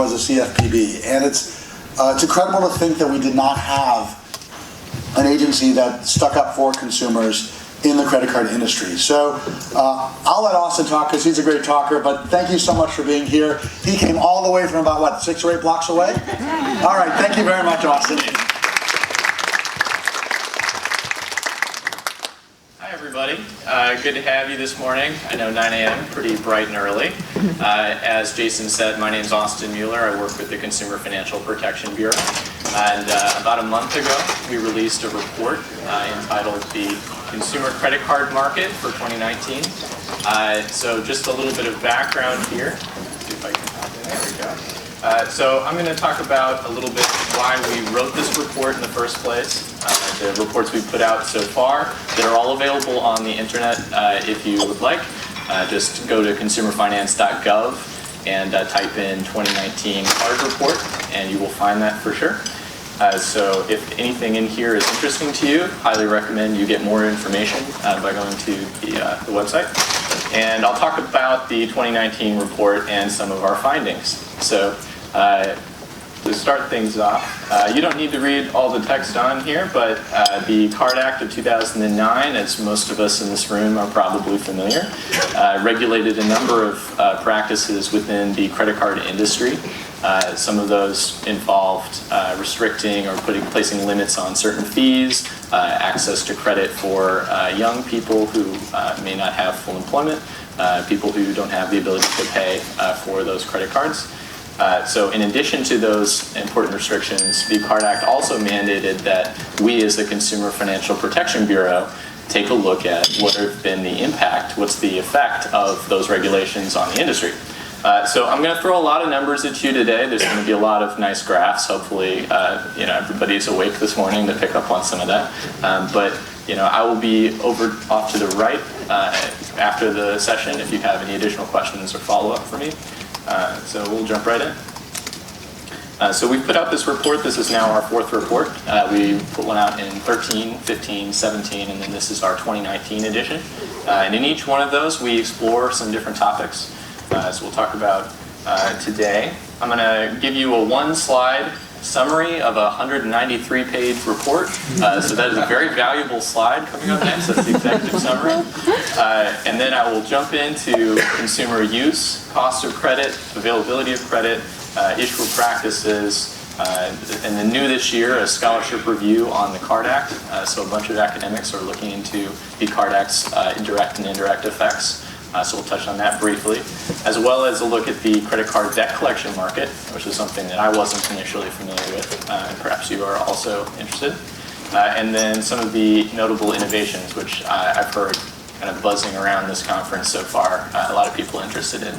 was a CFPB, and it's incredible to think that we did not have an agency that stuck up for consumers in the credit card industry. So I'll let Austin talk because he's a great talker, but thank you so much for being here. He came all the way from about, what, 6 or 8 blocks away? All right, thank you very much, Austin. Hi, everybody. Good to have you this morning. I know 9 a.m., pretty bright and early. As Jason said, my name is Austin Mueller. I work with the Consumer Financial Protection Bureau. And about a month ago, we released a report entitled The Consumer Credit Card Market for 2019. So just a little bit of background here. See if I can pop in. There we go. So I'm going to talk about a little bit why we wrote this report in the first place, the reports we've put out so far that are all available on the internet if you would like. Just go to consumerfinance.gov and type in 2019 card report, and you will find that for sure. So if anything in here is interesting to you, highly recommend you get more information by going to the website. And I'll talk about the 2019 report and some of our findings. So to start things off, you don't need to read all the text on here, but the Card Act of 2009, as most of us in this room are probably familiar, regulated a number of practices within the credit card industry. Some of those involved restricting or placing limits on certain fees, access to credit for young people who may not have full employment, people who don't have the ability to pay for those credit cards. So in addition to those important restrictions, the Card Act also mandated that we as the Consumer Financial Protection Bureau take a look at what have been the impact, what's the effect of those regulations on the industry. So I'm going to throw a lot of numbers at you today. There's going to be a lot of nice graphs. Hopefully, everybody's awake this morning to pick up on some of that. But I will be off to the right after the session if you have any additional questions or follow-up for me. So we'll jump right in. So we've put out this report. This is now our 4th report. We put one out in 13, 15, 17, and then this is our 2019 edition. And in each one of those, we explore some different topics. So we'll talk about today. I'm going to give you a 1-slide summary of a 193-page report. So that is a very valuable slide coming up next. That's the executive summary. And then I will jump into consumer use, cost of credit, availability of credit, issuer practices, and then new this year, a scholarship review on the Card Act. So a bunch of academics are looking into the Card Act's direct and indirect effects. So we'll touch on that briefly, as well as a look at the credit card debt collection market, which is something that I wasn't initially familiar with, and perhaps you are also interested. And then some of the notable innovations, which I've heard kind of buzzing around this conference so far. A lot of people interested in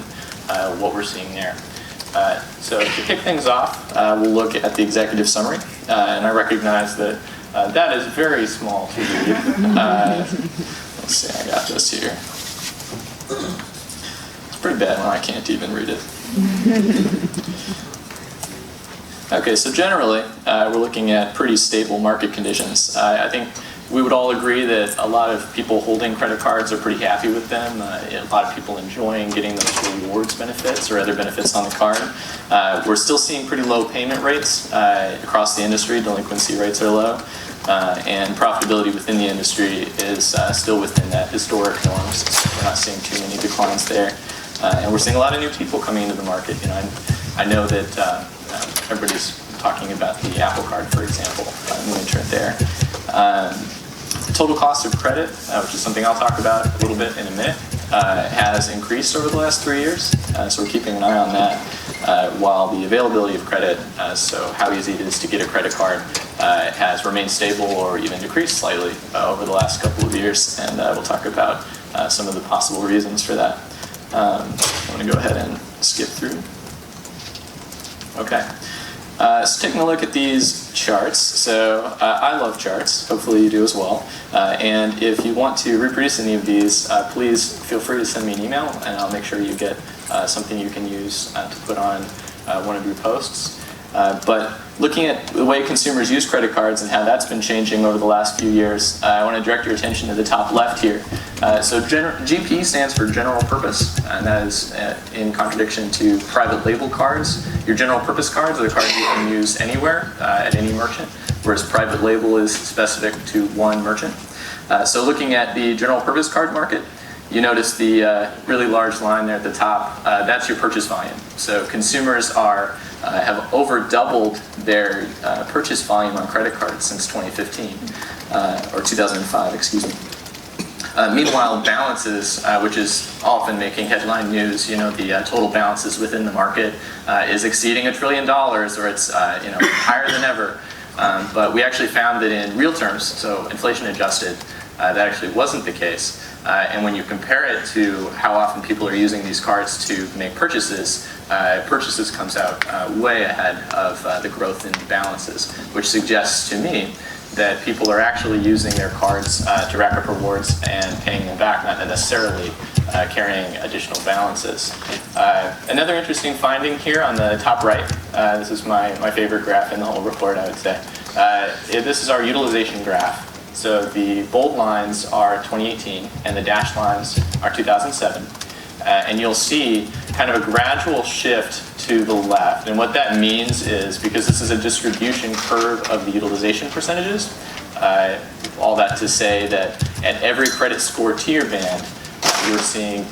what we're seeing there. So to kick things off, we'll look at the executive summary, and I recognize that that is very small to read. Let's see, I got this here. It's pretty bad when I can't even read it. Okay, so generally, we're looking at pretty stable market conditions. I think we would all agree that a lot of people holding credit cards are pretty happy with them. A lot of people enjoying getting those rewards benefits or other benefits on the card. We're still seeing pretty low payment rates across the industry. Delinquency rates are low. And profitability within the industry is still within that historic norms. We're not seeing too many declines there. And we're seeing a lot of new people coming into the market. I know that everybody's talking about the Apple Card, for example, new entrant there. Total cost of credit, which is something I'll talk about a little bit in a minute, has increased over the last 3 years. So we're keeping an eye on that. While the availability of credit, so how easy it is to get a credit card, has remained stable or even decreased slightly over the last couple of years. And we'll talk about some of the possible reasons for that. I'm going to go ahead and skip through. Okay. So taking a look at these charts. So I love charts. Hopefully you do as well. And if you want to reproduce any of these, please feel free to send me an email, and I'll make sure you get something you can use to put on one of your posts. But looking at the way consumers use credit cards and how that's been changing over the last few years, I want to direct your attention to the top left here. So GP stands for general purpose, and that is in contradiction to private label cards Your general purpose cards are the cards you can use anywhere at any merchant, whereas private label is specific to one merchant. So looking at the general purpose card market, you notice the really large line there at the top. That's your purchase volume. So consumers have over doubled their purchase volume on credit cards since 2015, or 2005, excuse me. Meanwhile, balances, which is often making headline news, the total balances within the market is exceeding $1 trillion, or it's higher than ever. But we actually found that in real terms, so inflation adjusted, that actually wasn't the case. And when you compare it to how often people are using these cards to make purchases, purchases comes out way ahead of the growth in balances, which suggests to me that people are actually using their cards to rack up rewards and paying them back, not necessarily carrying additional balances. Another interesting finding here on the top right, this is my favorite graph in the whole report, I would say. This is our utilization graph. So the bold lines are 2018 and the dashed lines are 2007. And you'll see kind of a gradual shift to the left. And what that means is, because this is a distribution curve of the utilization percentages, all that to say that at every credit score tier band, you're seeing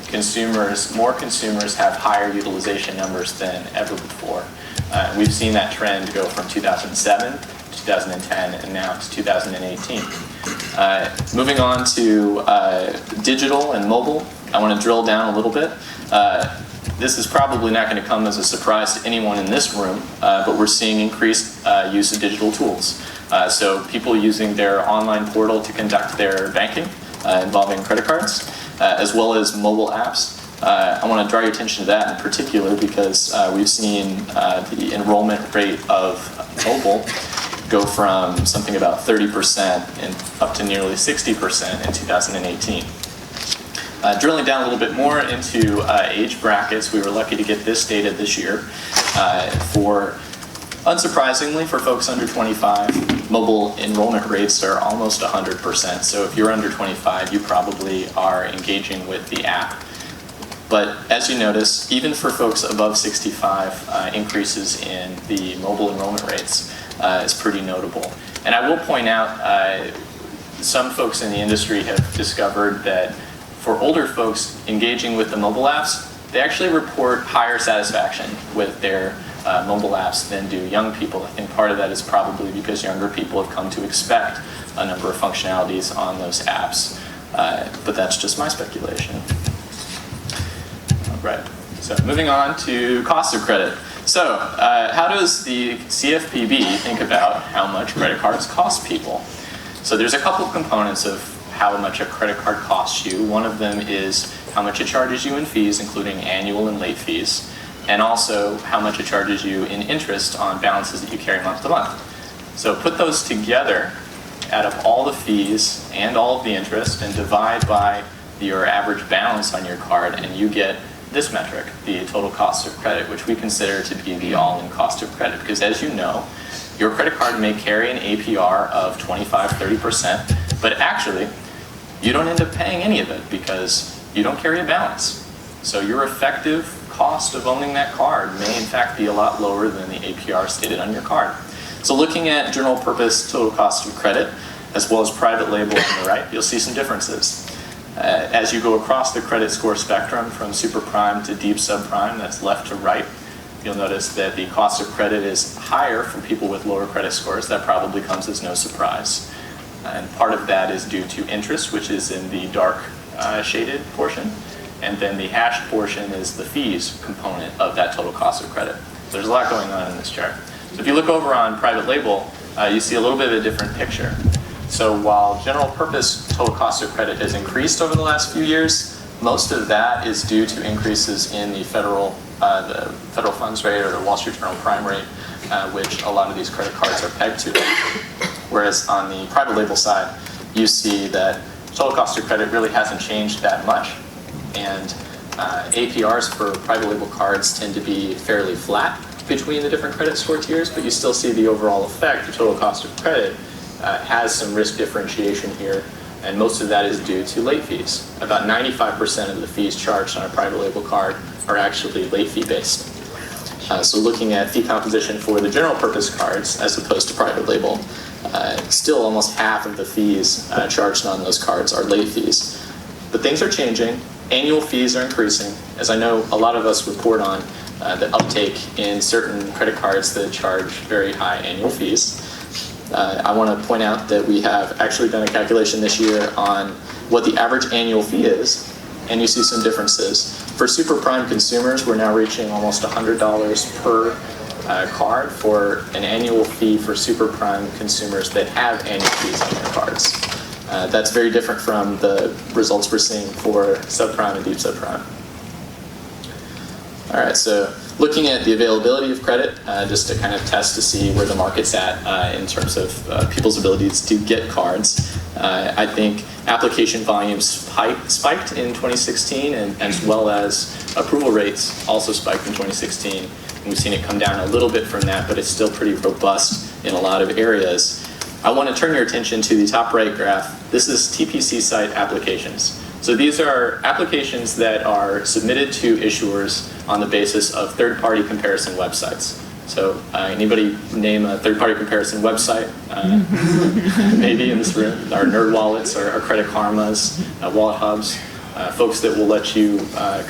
more consumers have higher utilization numbers than ever before. We've seen that trend go from 2007 to 2010 and now to 2018. Moving on to digital and mobile, I want to drill down a little bit. This is probably not going to come as a surprise to anyone in this room, but we're seeing increased use of digital tools. So people using their online portal to conduct their banking involving credit cards, as well as mobile apps. I want to draw your attention to that in particular because we've seen the enrollment rate of mobile go from something about 30% and up to nearly 60% in 2018. Drilling down a little bit more into age brackets, we were lucky to get this data this year. Unsurprisingly, for folks under 25, mobile enrollment rates are almost 100%. So if you're under 25, you probably are engaging with the app. But as you notice, even for folks above 65, increases in the mobile enrollment rates is pretty notable. And I will point out, some folks in the industry have discovered that for older folks engaging with the mobile apps, they actually report higher satisfaction with their mobile apps than do young people. I think part of that is probably because younger people have come to expect a number of functionalities on those apps. But that's just my speculation. All right, so moving on to cost of credit. So how does the CFPB think about how much credit cards cost people? So there's a couple of components of how much a credit card costs you. One of them is how much it charges you in fees, including annual and late fees, and also how much it charges you in interest on balances that you carry month to month. So put those together, add up all the fees and all of the interest, and divide by your average balance on your card, and you get this metric, the total cost of credit, which we consider to be the all-in cost of credit. Because as you know, your credit card may carry an APR of 25-30%, but actually, you don't end up paying any of it because you don't carry a balance. So your effective cost of owning that card may in fact be a lot lower than the APR stated on your card. So looking at general purpose total cost of credit, as well as private label on the right, you'll see some differences. As you go across the credit score spectrum from super prime to deep subprime, that's left to right, you'll notice that the cost of credit is higher for people with lower credit scores. That probably comes as no surprise. And part of that is due to interest, which is in the dark shaded portion. And then the hashed portion is the fees component of that total cost of credit. So there's a lot going on in this chart. So if you look over on private label, you see a little bit of a different picture. So while general purpose total cost of credit has increased over the last few years, most of that is due to increases in the federal funds rate or the Wall Street Journal prime rate, which a lot of these credit cards are pegged to. Whereas on the private label side, you see that total cost of credit really hasn't changed that much. And APRs for private label cards tend to be fairly flat between the different credit score tiers, but you still see the overall effect of total cost of credit has some risk differentiation here, and most of that is due to late fees. About 95% of the fees charged on a private label card are actually late fee based. So looking at fee composition for the general purpose cards as opposed to private label, still almost half of the fees charged on those cards are late fees. But things are changing. Annual fees are increasing. As I know a lot of us report on the uptake in certain credit cards that charge very high annual fees. I want to point out that we have actually done a calculation this year on what the average annual fee is, and you see some differences. For super prime consumers, we're now reaching almost $100 per card for an annual fee for super prime consumers that have annual fees on their cards. That's very different from the results we're seeing for subprime and deep subprime. All right, so looking at the availability of credit, just to kind of test to see where the market's at in terms of people's abilities to get cards. I think application volumes spiked in 2016, and as well as approval rates also spiked in 2016. And we've seen it come down a little bit from that, but it's still pretty robust in a lot of areas. I want to turn your attention to the top right graph. This is TPC site applications. So these are applications that are submitted to issuers on the basis of third-party comparison websites. So anybody name a third-party comparison website? Maybe in this room. Our Nerd Wallets, our Credit Karmas, Wallet Hubs, folks that will let you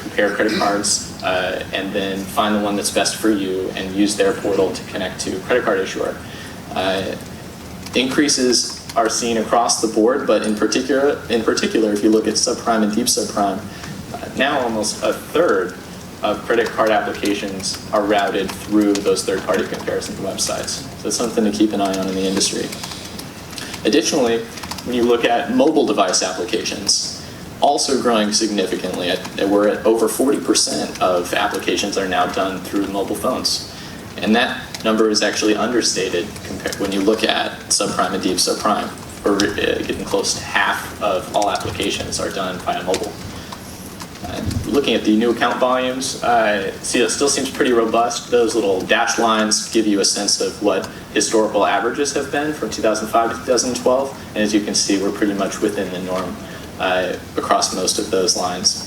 compare credit cards and then find the one that's best for you and use their portal to connect to a credit card issuer. Increases are seen across the board, but in particular, if you look at subprime and deep subprime, now almost a third of credit card applications are routed through those third-party comparison websites. So it's something to keep an eye on in the industry. Additionally, when you look at mobile device applications, also growing significantly. We're at over 40% of applications are now done through mobile phones. And that number is actually understated when you look at subprime and deep subprime. We're getting close to half of all applications are done via mobile. Looking at the new account volumes, see, it still seems pretty robust. Those little dashed lines give you a sense of what historical averages have been from 2005 to 2012. And as you can see, we're pretty much within the norm across most of those lines.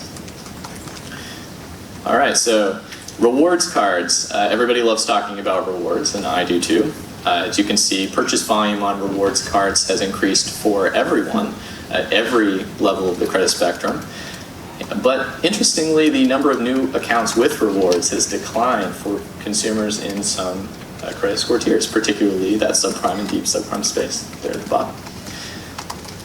All right, so rewards cards. Everybody loves talking about rewards, and I do too. As you can see, purchase volume on rewards cards has increased for everyone at every level of the credit spectrum. But interestingly, the number of new accounts with rewards has declined for consumers in some credit score tiers, particularly that subprime and deep subprime space there at the bottom.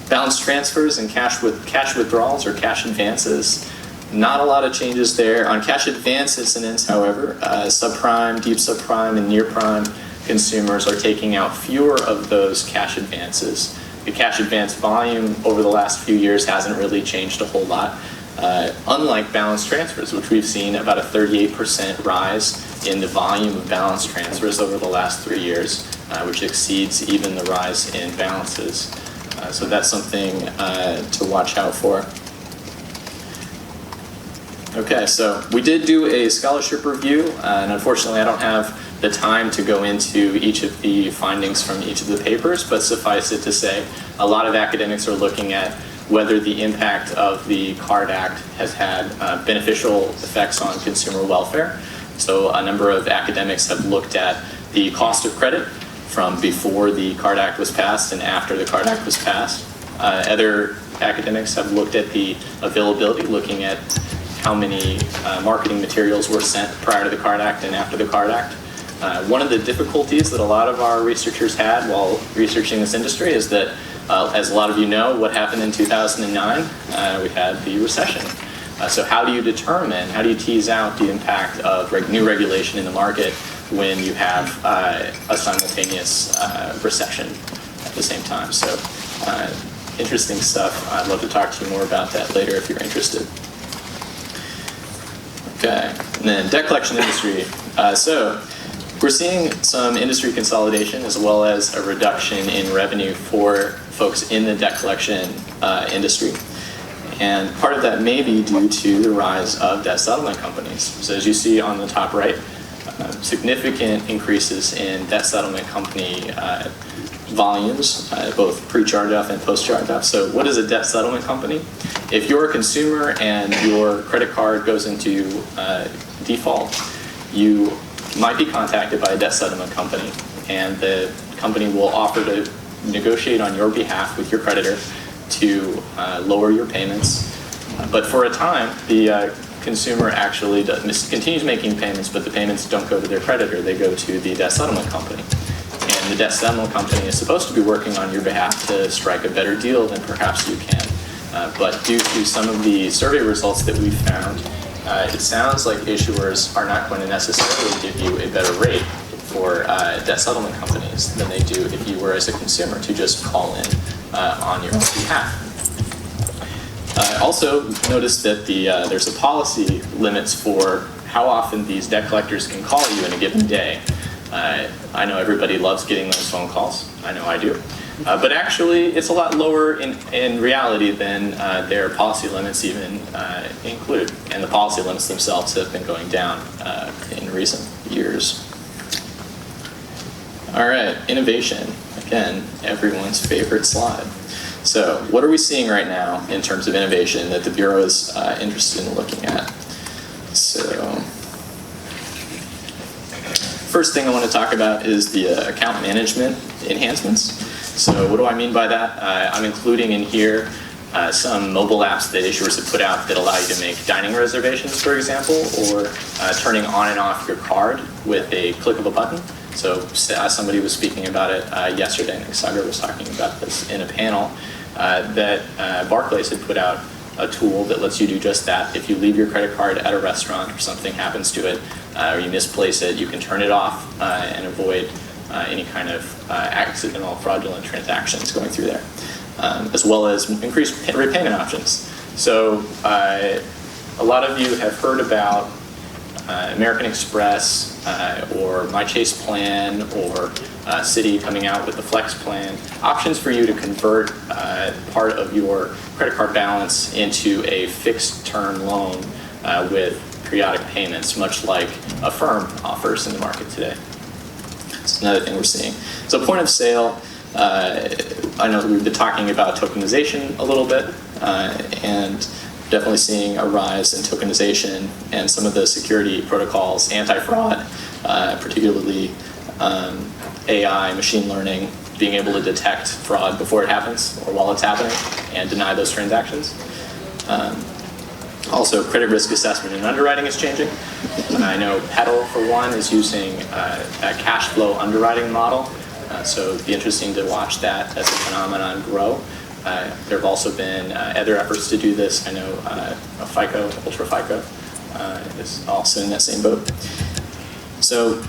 Balance transfers and cash withdrawals or cash advances. Not a lot of changes there. On cash advance incidents, however, subprime, deep subprime, and near prime consumers are taking out fewer of those cash advances. The cash advance volume over the last few years hasn't really changed a whole lot. Unlike balance transfers, which we've seen about a 38% rise in the volume of balance transfers over the last 3 years, which exceeds even the rise in balances. So that's something to watch out for. Okay, so we did do a scholarship review, and unfortunately I don't have the time to go into each of the findings from each of the papers, but suffice it to say, a lot of academics are looking at whether the impact of the CARD Act has had beneficial effects on consumer welfare. So a number of academics have looked at the cost of credit from before the CARD Act was passed and after the CARD Act was passed. Other academics have looked at the availability, looking at how many marketing materials were sent prior to the CARD Act and after the CARD Act. One of the difficulties that a lot of our researchers had while researching this industry is that, as a lot of you know, what happened in 2009, we had the recession. So how do you tease out the impact of new regulation in the market when you have a simultaneous recession at the same time? So interesting stuff. I'd love to talk to you more about that later if you're interested. Okay, and then debt collection industry. So we're seeing some industry consolidation as well as a reduction in revenue for folks in the debt collection industry. And part of that may be due to the rise of debt settlement companies. So as you see on the top right, significant increases in debt settlement company volumes, both pre-charge-off and post-charge-off. So what is a debt settlement company? If you're a consumer and your credit card goes into default, you might be contacted by a debt settlement company, and the company will offer to negotiate on your behalf with your creditor to lower your payments. But for a time, the consumer actually continues making payments, but the payments don't go to their creditor. They go to the debt settlement company. And the debt settlement company is supposed to be working on your behalf to strike a better deal than perhaps you can. But due to some of the survey results that we've found, it sounds like issuers are not going to necessarily give you a better rate for debt settlement companies than they do if you were, as a consumer, to just call in on your own behalf. Also, notice that there's a policy limits for how often these debt collectors can call you in a given day. I know everybody loves getting those phone calls. I know I do. But actually, it's a lot lower in reality than their policy limits even include. And the policy limits themselves have been going down in recent years. All right, innovation. Again, everyone's favorite slide. So what are we seeing right now in terms of innovation that the Bureau is interested in looking at? So first thing I want to talk about is the account management enhancements. So what do I mean by that? I'm including in here some mobile apps that issuers have put out that allow you to make dining reservations, for example, or turning on and off your card with a click of a button. So somebody was speaking about it yesterday, and Sagar was talking about this in a panel, that Barclays had put out a tool that lets you do just that. If you leave your credit card at a restaurant or something happens to it, or you misplace it, you can turn it off and avoid any kind of accidental fraudulent transactions going through there, as well as increased repayment options. So a lot of you have heard about American Express or My Chase Plan or Citi coming out with the Flex Plan, options for you to convert part of your credit card balance into a fixed term loan with periodic payments, much like Affirm offers in the market today. It's another thing we're seeing. So point of sale, I know we've been talking about tokenization a little bit, and definitely seeing a rise in tokenization and some of the security protocols, anti-fraud, particularly AI, machine learning, being able to detect fraud before it happens or while it's happening and deny those transactions. Also, credit risk assessment and underwriting is changing. I know Petal, for one, is using a cash flow underwriting model. So it'd be interesting to watch that as a phenomenon grow. There have also been other efforts to do this. I know FICO, Ultra FICO, is also in that same boat. So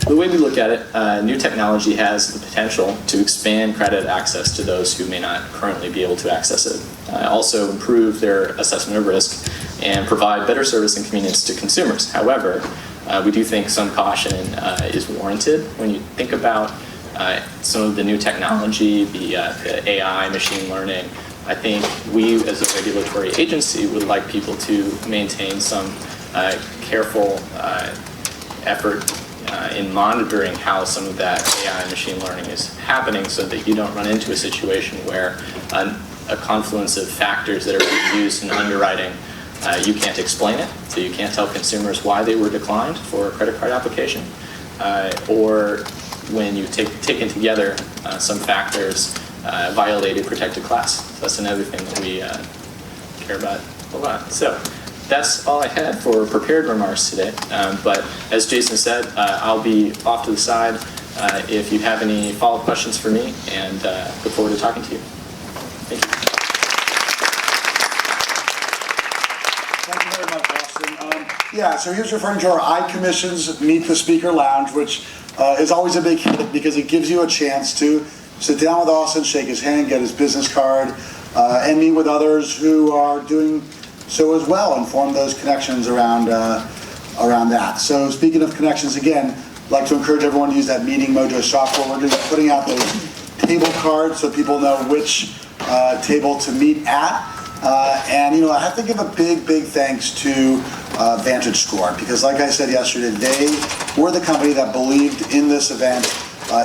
the way we look at it, new technology has the potential to expand credit access to those who may not currently be able to access it. Also improve their assessment of risk and provide better service and convenience to consumers. However, we do think some caution is warranted when you think about some of the new technology, the AI, machine learning. I think we as a regulatory agency would like people to maintain some careful effort in monitoring how some of that AI and machine learning is happening so that you don't run into a situation where a confluence of factors that are being used in underwriting, you can't explain it, so you can't tell consumers why they were declined for a credit card application, or when you've taken together some factors violated protected class. So that's another thing that we care about a lot. So that's all I had for prepared remarks today. But as Jason said, I'll be off to the side if you have any follow-up questions for me, and look forward to talking to you. Thank you. Thank you very much, Austin. Yeah, so here's referring to our iCommissions Meet the Speaker Lounge, which is always a big hit because it gives you a chance to sit down with Austin, shake his hand, get his business card, and meet with others who are doing so as well, and form those connections around that. So speaking of connections, again, I'd like to encourage everyone to use that Meeting Mojo software. We're going to be putting out those table cards so people know which table to meet at. And you know, I have to give a big thanks to VantageScore, because like I said yesterday, they were the company that believed in this event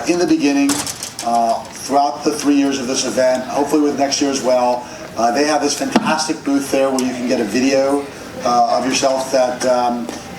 in the beginning, throughout the 3 years of this event, hopefully with next year as well. They have this fantastic booth there where you can get a video of yourself that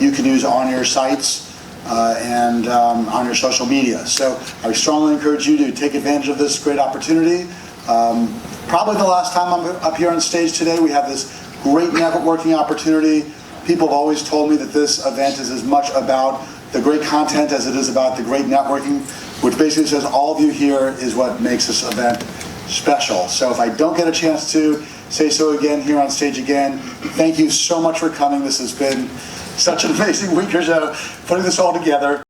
you can use on your sites. and on your social media. So I strongly encourage you to take advantage of this great opportunity. Probably the last time I'm up here on stage today. We have this great networking opportunity. People have always told me that this event is as much about the great content as it is about the great networking, which basically says all of you here is what makes this event special. So if I don't get a chance to say so again here on stage again, thank you so much for coming. This has been such an amazing week or so putting this all together.